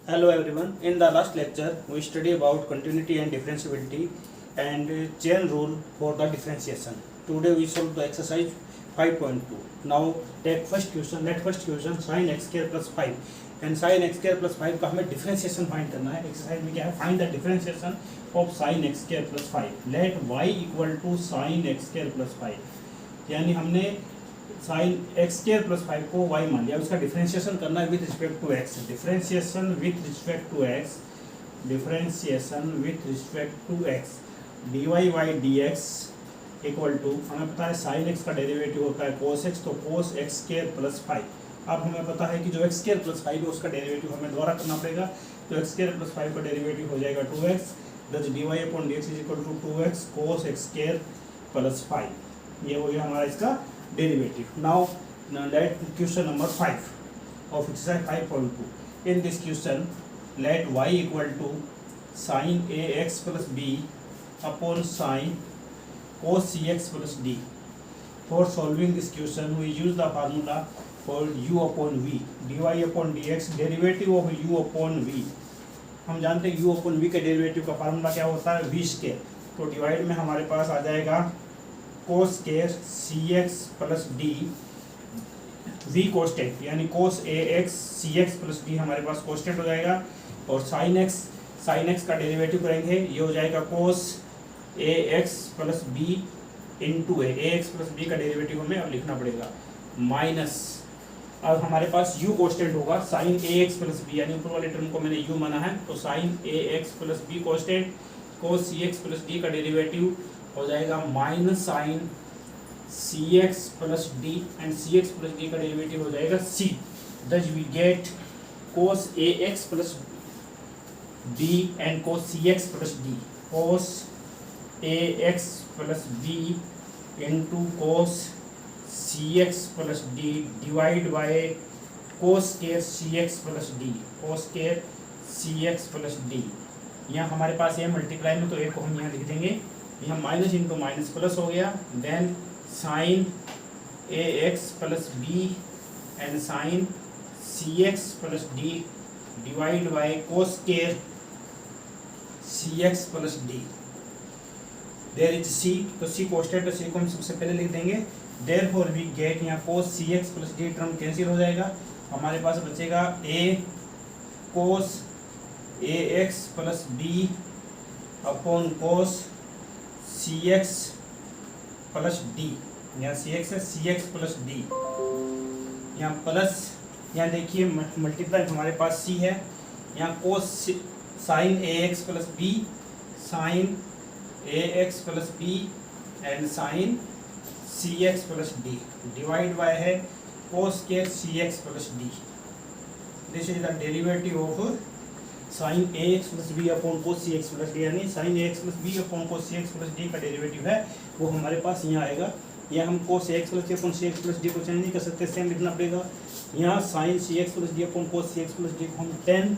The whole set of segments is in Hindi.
Hello everyone. In the last lecture, we study about continuity and differentiability and chain rule for the differentiation. Today we solve the exercise 5.2. Now take first question. Let first question sin x square plus 5 and sin x square plus 5 का हमें differentiation find करना है. Exercise में क्या है? Find the differentiation of sin x square plus 5. Let y equal to sin x square plus 5. यानी हमने साइन एक्स स्क्वायर प्लस 5 को y मान लिया. उसका डिफरेंशिएशन करना है with respect to x. Differentiation with respect to x. Differentiation with respect to x. dy by D X equal to, हमें पता है साइन x का डेरिवेटिव होता है कोस x, तो कोस एक्स स्क्वायर प्लस 5. अब हमें पता है कि जो एक्स स्क्वायर प्लस 5 है उसका डेरिवेटिव हमें दोबारा करना पड़ेगा. तो एक्स स्क्वायर प्लस 5 का डेरिवेटिव हो जाएगा 2x. Thus D Y upon D X is equal to 2x cos X square plus 5. ये हो गया हमारा इसका derivative. Now let question number 5 of exercise 5.2. In this question, let y equal to sin ax plus b upon sin cos cx plus d. For solving this question, we use the formula for u upon v. dy upon dx derivative of u upon v. हम जानते हैं u upon v के डेरिवेटिव का फार्मूला क्या होता है, v स्क्वायर. तो डिवाइड में हमारे पास आ जाएगा cos square C X plus D, we constant यानी cos A X C X plus D हमारे पास कोस्टेंट हो जाएगा. और साइन एक्स का डेरिवेटिव करेंगे, ये हो जाएगा कोस A X plus B into A X plus B का डेरिवेटिव हमें अब लिखना पड़ेगा माइनस. अब हमारे पास u कोस्टेंट होगा sign A X plus B, यानी ऊपर वाले टर्म को मैंने u माना है, तो sine A X plus B constant cos C X plus D का डेरिवेटिव हो जाएगा minus sine C X plus D and C X plus D का डेरिवेटिव हो जाएगा C. Thus we get cos A X plus B and cos C X plus D. Cos A X plus B into cos C X plus D divide by cos square C X plus D. Cos square C X plus D. यहाँ हमारे पास ये मल्टीप्लाई में, तो एक को हम यहाँ लिख देंगे. यहाँ माइनस इंटू माइनस प्लस हो गया. Then sine A X plus B and sine C X plus D divide by cos square C X plus D. There is C, तो सी कोस्टेंट, तो सी को हम सबसे पहले लिख देंगे. देयरफॉर वी गेट, यहाँ cos C X plus D term cancel हो जाएगा. हमारे पास बचेगा A cos A X plus B upon cos C X plus D. यहाँ सी एक्स है, सी एक्स प्लस डी. यहाँ प्लस, यहाँ देखिए मल्टीप्लाई हमारे पास सी है. यहाँ cos sine A X plus B, sine A X plus B and sine C X plus D divide by है cos square C X plus D. This is the derivative of sine A X plus B upon cos C X plus D, यानी sine A X plus B upon cos C X plus D का डेरिवेटिव है वो हमारे पास यहाँ आएगा. या हम cos A X plus D upon C X plus D को चेंज नहीं कर सकते, सेम लिखना पड़ेगा. यहाँ sine C X plus D upon cos C X plus D को हम tan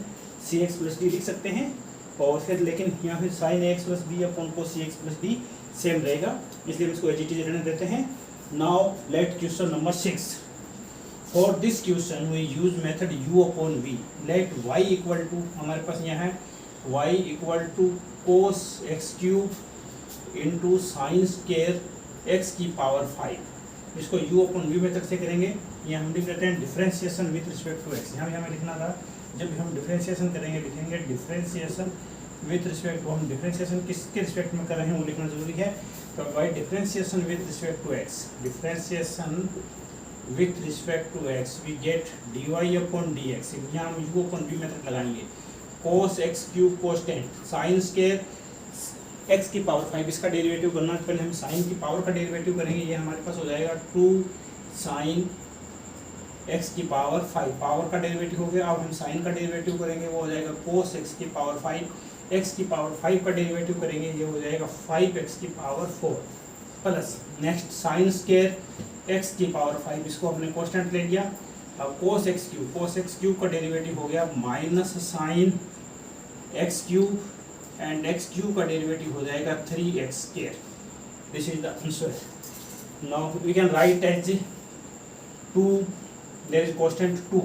C X plus D लिख सकते हैं. और फिर लेकिन यहाँ फिर sine A X plus B upon cos C X plus D same रहेगा, इसलिए हम इसको एच टी रहने देते हैं. Now let question number 6. For this question we use method u upon v. Let y equal to, हमारे पास यहाँ है y equal to cos x cube into sin square x की पावर 5. इसको u upon v मेथड से करेंगे. यहाँ हम लिख लेते हैं differentiation with respect to x. यहाँ भी हमें लिखना था, जब हम डिफरेंशिएशन करेंगे लिखेंगे डिफरेंशिएशन विथ रिस्पेक्ट टू. हम डिफरेंशिएशन किसके रिस्पेक्ट में कर रहे हैं वो लिखना जरूरी है. तो by differentiation with respect to x, differentiation with respect to x we get dy upon dx. यहाँ हम u upon v मेथड लगाएंगे. cos x cube constant sine square x की पावर 5, इसका डेरिवेटिव करना है. पहले हम साइन की पावर का डेरिवेटिव करेंगे. ये हमारे पास हो जाएगा 2 साइन x की पावर 5. पावर का डेरिवेटिव हो गया. अब हम साइन का डेरिवेटिव करेंगे, वो हो जाएगा cos x की पावर 5. x की पावर 5 का डेरिवेटिव करेंगे, ये हो जाएगा 5x की power 4 plus next sine square x की पावर 5, इसको हमने कांस्टेंट ले लिया. अब कोस एक्स क्यूब का डेरिवेटिव हो गया minus sine X cube and X cube का डेरिवेटिव हो जाएगा 3x square. This is the answer. Now we can write as 2, there is constant 2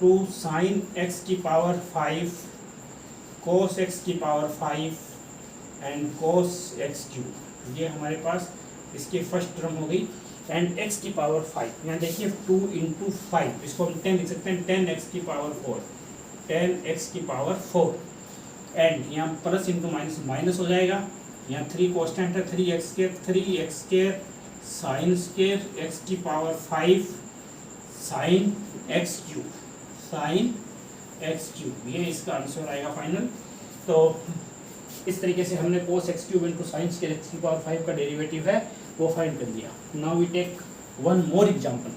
to sine X की पावर 5 कोस एक्स की power 5 and cos X cube. ये हमारे पास इसकी फर्स्ट टर्म हो गई। एंड एक्स की पावर 5, यहाँ देखिए 2 इंटू 5, इसको हम 10 लिख सकते हैं, 10x की पावर 4, 10x की पावर 4। एंड यहाँ प्लस इंटू माइनस माइनस हो जाएगा, यहाँ 3 कॉन्स्टेंट है, 3x साइन स्केयर एक्स की पावर 5 साइन एक्स क्यूब, ये इसका आंसर आएगा फाइनल। तो इस तरीके से हमने cos X cube into sine square X की पावर 5 का डेरिवेटिव है वो फाइंड कर दिया। Now we take one more example.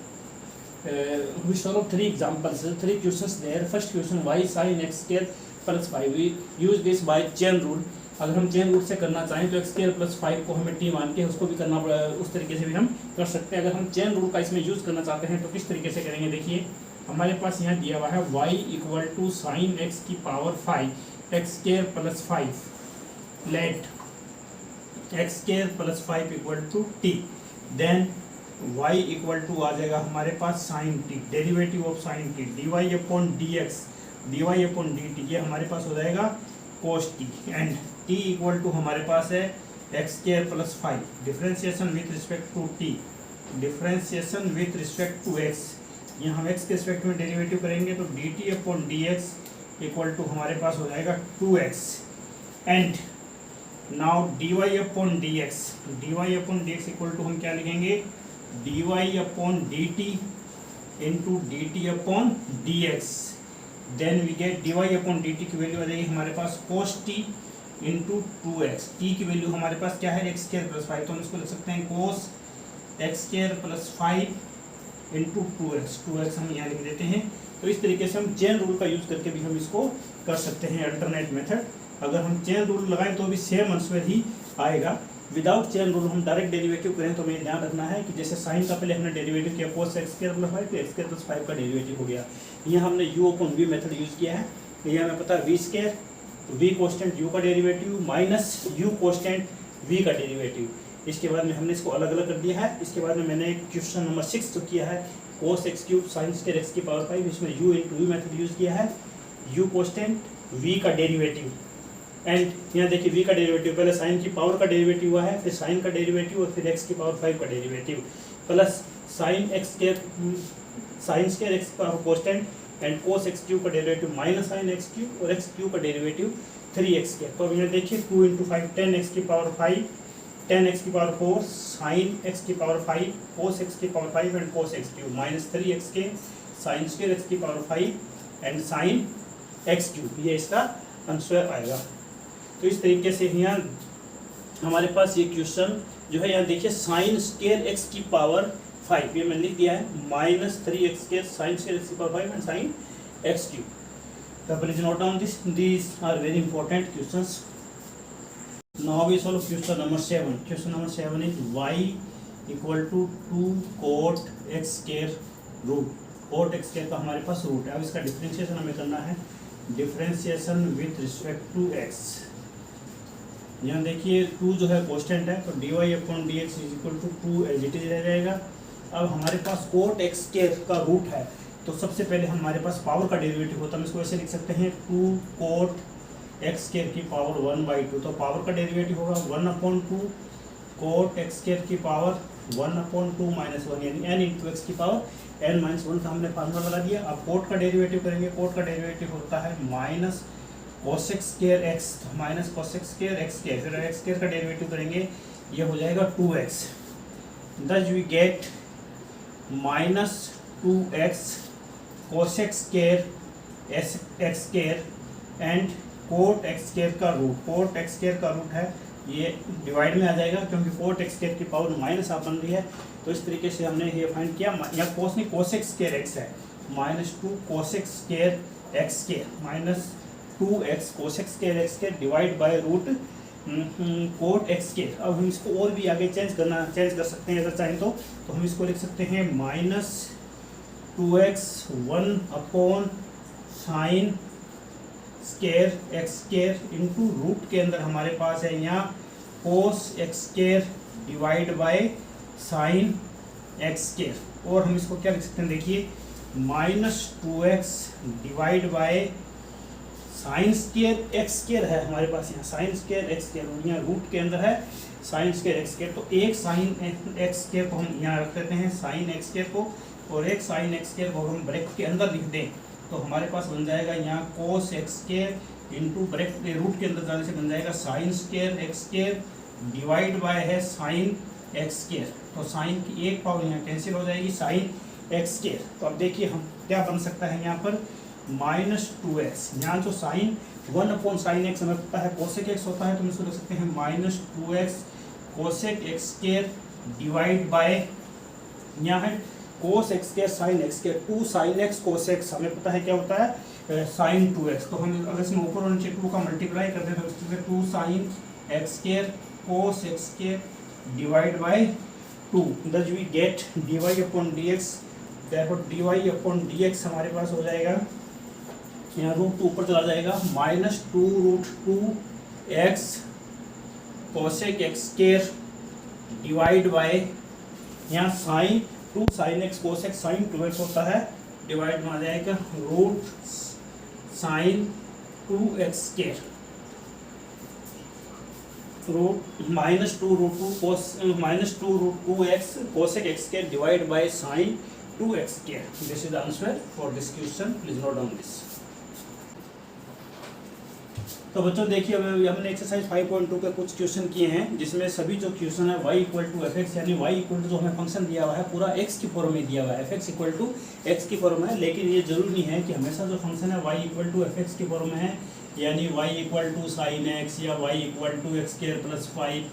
We solve 3 examples, 3 questions there. First question y sin x square plus 5, we use this by chain rule. अगर हम चेन रूल से करना चाहें तो x स्क्वायर प्लस 5 को हमें t मान के उसको भी करना पड़ा, उस तरीके से भी हम कर सकते हैं। अगर हम चेन रूल का इसमें यूज करना चाहते हैं तो किस तरीके से करेंगे, देखिए हमारे पास यहाँ दिया हुआ है y equal to sine X की power 5 X square plus 5, let X square plus 5 equal to T, then y equal to आ जाएगा हमारे पास sine T, derivative of sine T, dy upon dt, ये हमारे पास हो जाएगा cos t, and t equal to हमारे पास है X square plus 5, differentiation with respect to t, differentiation with respect to x, यहाँ हम x के रिस्पेक्ट में डेरिवेटिव करेंगे तो dt upon dx equal to हमारे पास हो जाएगा 2x, and now dy upon dx equal to हम क्या लिखेंगे, dy upon dt into dt upon dx, then we get dy upon dt की वैल्यू आ जाएगी हमारे पास cos t into 2x, t की वैल्यू हमारे पास क्या है, एक्स स्क्वायर प्लस 5, तो हम इसको लिख सकते हैं cos x square plus 5 into 2x हम यहाँ लिख देते हैं। तो इस तरीके से हम चेन रूल का यूज़ करके भी हम इसको कर सकते हैं, अल्टरनेट मेथड। अगर हम चेन रूल लगाएं तो भी सेम आंसर ही आएगा। विदाउट चेन रूल हम डायरेक्ट डेरिवेटिव करें तो हमें ध्यान रखना है कि जैसे साइन का पहले हमने डेरिवेटिव किया cos एक्स स्क्वायर प्लस 5, तो एक्स स्क्वायर प्लस 5 का डेरिवेटिव हो गया। यहाँ हमने u upon v method use किया है। ये हमें पता है v square, v constant u का derivative minus u constant v का डेरिवेटिव। इसके बाद में हमने इसको अलग अलग कर दिया है। इसके बाद में मैंने क्वेश्चन नंबर 6 जो किया है cos x cube sign square X की पावर 5, इसमें u into v method use किया है, u कॉन्स्टेंट v का डेरिवेटिव, एंड यहाँ देखिए v का डेरिवेटिव पहले साइन की पावर का डेरिवेटिव हुआ है, फिर साइन का डेरिवेटिव और फिर x की पावर 5 का derivative, plus sine square X का constant and cos X cube का derivative minus sine X cube और एक्स क्यूब का डेरिवेटिव 3x स्क्वायर। तो अब यहाँ देखिए 2 इंटू 5 10x की पावर 5, 10x की पावर 4 साइन एक्स की पावर 5 कोस एक्स की power 5 and cos X cube minus 3x के साइन स्क्वायर एक्स की power 5 and sine X cube, ये इसका आंसर आएगा। तो इस तरीके से यहाँ हमारे पास ये क्वेश्चन जो है, यहाँ देखिए साइन स्क्वायर एक्स की पावर 5, ये मैंने लिख दिया है minus 3x square sine square X की power 5 and sine X cube. तो please note down this, these are very important questions. Now we solve question number 7. Question number 7 is y equal to 2 cot x square root. cot x square का हमारे पास रूट है। अब इसका डिफरेंशिएशन हमें करना है, differentiation with respect to x। यहाँ देखिए 2 जो है कांस्टेंट है, तो dy upon dx is equal to 2 as it is रह जाएगा। अब हमारे पास cot x स्क्वायर का रूट है, तो सबसे पहले हमारे पास पावर का डेरिवेटिव होता है, हम इसको ऐसे लिख सकते हैं 2 cot x स्क्वायर की पावर 1/2, तो पावर का डेरिवेटिव होगा 1/2 cot x स्क्वायर की पावर 1/2 माइनस 1, यानी n इंटू एक्स की पावर n माइनस 1 का हमने फार्मूला लगा दिया। अब cot का डेरिवेटिव करेंगे, cot का डेरिवेटिव होता है minus cos x square x, minus cos x square x square, फिर x स्क्वायर का डेरिवेटिव करेंगे, ये हो जाएगा 2x, thus we get minus 2x cos x square x square and cot x square का रूट, cot x स्क्वायर का रूट है, ये डिवाइड में आ जाएगा क्योंकि cot x स्क्वायर की पावर माइनस आप बन रही है। तो इस तरीके से हमने ये फाइंड किया, या cos नहीं cos x स्क्वायर x है, minus 2 cos x square x square minus 2x cos x square x square divide by root cot x square. अब हम इसको और भी आगे चेंज कर सकते हैं अगर चाहें तो हम इसको लिख सकते हैं minus 2x 1 sine square X square into root के अंदर हमारे पास है यहाँ cos X square divide by sine X square. और हम इसको क्या लिख सकते हैं, देखिए -2x divide by sine square X square है हमारे पास, यहाँ साइन स्क्वायर एक्स स्क्वायर और यहाँ रूट के अंदर है साइन स्क्वायर एक्स स्क्वायर। तो एक साइन एक्स स्क्वायर को हम यहाँ रख देते हैं साइन एक्स स्क्वायर को, और एक साइन एक्स स्क्वायर को हम ब्रैकेट के अंदर लिख दें तो हमारे पास बन जाएगा यहाँ cos X square into bracket root के अंदर जाने से बन जाएगा sine square X square divide by है साइन एक्स स्क्वायर। तो साइन की एक पावर यहाँ कैंसिल हो जाएगी साइन एक्स स्क्वायर। तो अब देखिए हम क्या बन सकता है यहाँ पर -2x, यहाँ जो साइन 1/sin x हमें पता है कोसेक x होता है, तो हम इसको लिख सकते हैं -2x cosec X square divide by यहाँ है कोस X square sine X square 2 sin x कोस x हमें पता है क्या होता है sin 2x। तो हम अगर इसमें ऊपर और नीचे 2 का मल्टीप्लाई करते हैं तो इसमें 2 sin x square cos x square divide bye 2, thus we get dy upon dx, therefore dy upon dx हमारे पास हो जाएगा यहाँ √2 ऊपर चला जाएगा -2√2x cosec X square divide by यहाँ sine 2 sin x cosec sine 2x होता है डिवाइड में आ जाएगा root sine 2x square root -2√2 cos -2√2x cosec X square divide by sine 2x square. This is the answer for this question, please note down this. तो बच्चों देखिए हमने एक्सरसाइज 5.2 के कुछ क्वेश्चन किए हैं जिसमें सभी जो क्वेश्चन है y = fx यानी y = जो हमें फंक्शन दिया हुआ है पूरा x की फॉर्म में दिया हुआ है, fx = x की फॉर्म है। लेकिन ये जरूरी नहीं है कि हमेशा जो फंक्शन है y = fx की फॉर्म में है, यानी y = sin x या y = x² + 5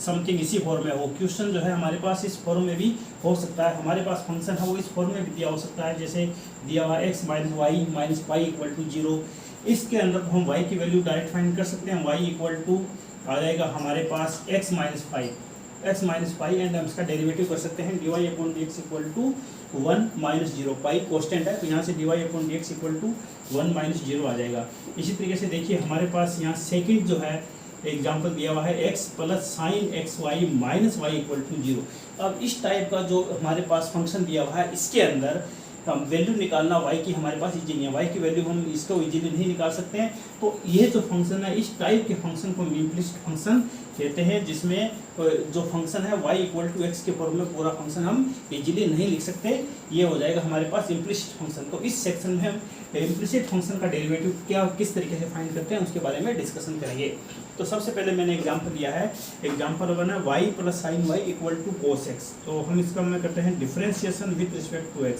समथिंग इसी फॉर्म में हो। क्वेश्चन जो है हमारे पास इस फॉर्म में भी हो सकता है, हमारे पास फंक्शन है वो इस फॉर्म में भी दिया हो सकता है, जैसे दिया हुआ x - y - pi = 0। इसके अंदर हम y की वैल्यू डायरेक्ट फाइंड कर सकते हैं। y = आ जाएगा हमारे पास x - 5 एंड हम इसका डेरिवेटिव कर सकते हैं dy upon dx = 1 - 0, पाई कांस्टेंट है तो यहाँ से dy upon dx = 1 - 0 आ जाएगा। इसी तरीके से देखिए हमारे पास यहाँ सेकंड जो है एग्जाम्पल दिया हुआ है x + sin xy - y = 0। अब इस टाइप का जो हमारे पास फंक्शन दिया हुआ है इसके अंदर हम वैल्यू निकालना y की हमारे पास इजी नहीं है, y की वैल्यू हम इसको इजीली नहीं निकाल सकते हैं। तो ये जो फंक्शन है इस टाइप के फंक्शन को हम इम्प्लिसिट फंक्शन कहते हैं, जिसमें जो फंक्शन है y = x के फॉर्म में पूरा फंक्शन हम इजीली नहीं लिख सकते, ये हो जाएगा हमारे पास इम्प्लिसिट फंक्शन। तो इस सेक्शन में हम इम्प्लिसिट फंक्शन का डेरिवेटिव क्या किस तरीके से फाइंड करते हैं उसके बारे में डिस्कशन करेंगे। तो सबसे पहले मैंने एग्जाम्पल लिया है, एग्जाम्पल 1 है y + sin y = cos x। तो हम इसका में करते हैं differentiation with respect to x।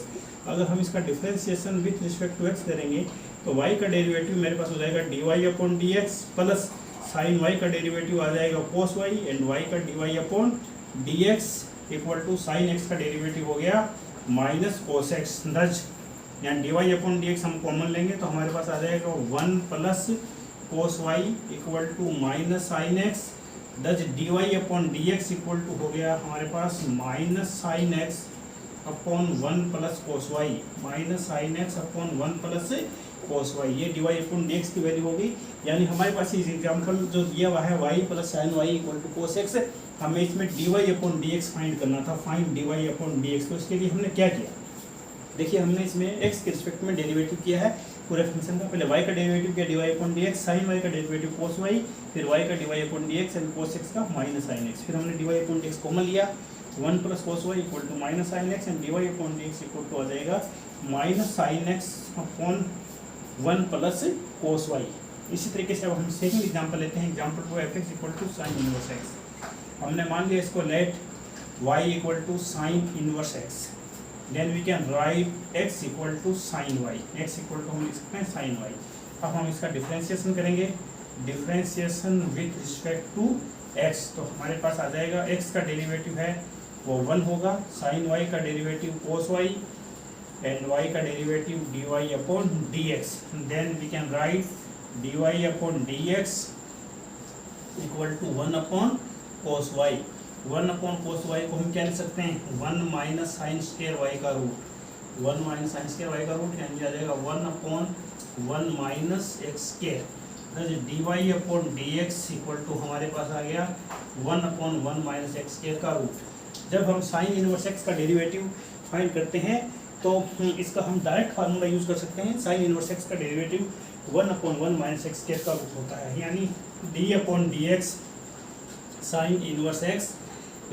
अगर हम इसका differentiation with respect to x करेंगे तो y का डेरिवेटिव मेरे पास हो जाएगा dy upon dx plus sin y का डेरिवेटिव आ जाएगा cos y एंड y का dy upon dx = sin x का डेरिवेटिव हो गया माइनस cos x। दज यहाँ dy upon dx हम कॉमन लेंगे तो हमारे पास आ जाएगा 1 plus cos y = minus sin x। दज dy upon dx = हो गया हमारे पास minus sin x upon 1 plus cos y minus sin x upon 1 plus cos y। ये dy upon dx की वैल्यू होगी। यानी हमारे पास इस एग्जाम्पल जो दिया हुआ है y + sin y = cos x, हमें इसमें dy upon dx फाइंड करना था, फाइंड dy upon dx। तो इसके लिए हमने क्या किया, देखिए हमने इसमें x के रिस्पेक्ट में डेरिवेटिव किया है पूरे फंक्शन का। पहले y का डेरिवेटिव किया dy upon dx, sin y का डेरिवेटिव cos y, फिर y का dy upon dx and cos x का माइनस sin x। फिर हमने dy upon dx कॉमन लिया, 1 plus cos y = minus sin x and dy upon dx = आ जाएगा minus sin x upon 1 plus cos y। इसी तरीके से अब हम सेकंड एग्जांपल लेते हैं, example 2 fx = sin inverse x। हमने मान लिया इसको let y = sin inverse x, then we can write x = sin y, x = हम लिख सकते हैं sin y। अब हम इसका डिफरेंशिएशन करेंगे, differentiation with respect to x। तो हमारे पास आ जाएगा x का डेरिवेटिव है वो 1 होगा, sin y का derivative cos y and y का derivative dy upon dx। Then we can write dy upon dx = 1 upon cos y। 1 upon cos y को हम क्या लिख सकते हैं, 1 माइनस साइन स्क्वायर y का root, 1 minus sine square y का रूट यानी आ जाएगा 1 upon 1 minus x square. dy upon dx = हमारे पास आ गया 1 upon 1 माइनस x स्क्वायर का रूट। जब हम साइन इनवर्स x का डेरिवेटिव फाइंड करते हैं तो इसका हम डायरेक्ट फार्मूला यूज़ कर सकते हैं। साइन इनवर्स एक्स का डेरिवेटिव 1/1 माइनस एक्स स्क्वायर का रूट होता है, यानी d/dx sine inverse X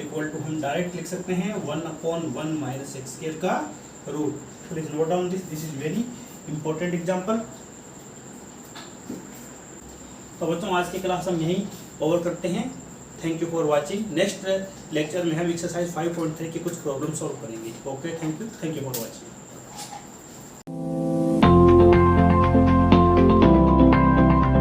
equal to हम डायरेक्ट लिख सकते हैं 1/1 माइनस एक्स स्क्वायर का root. Please note down this is very important example. तो बच्चों आज की क्लास हम यहीं ओवर करते हैं। Thank you for watching. Next lecture में हम एक्सरसाइज 5.3 की कुछ प्रॉब्लम सॉल्व करेंगे। Okay, thank you for watching.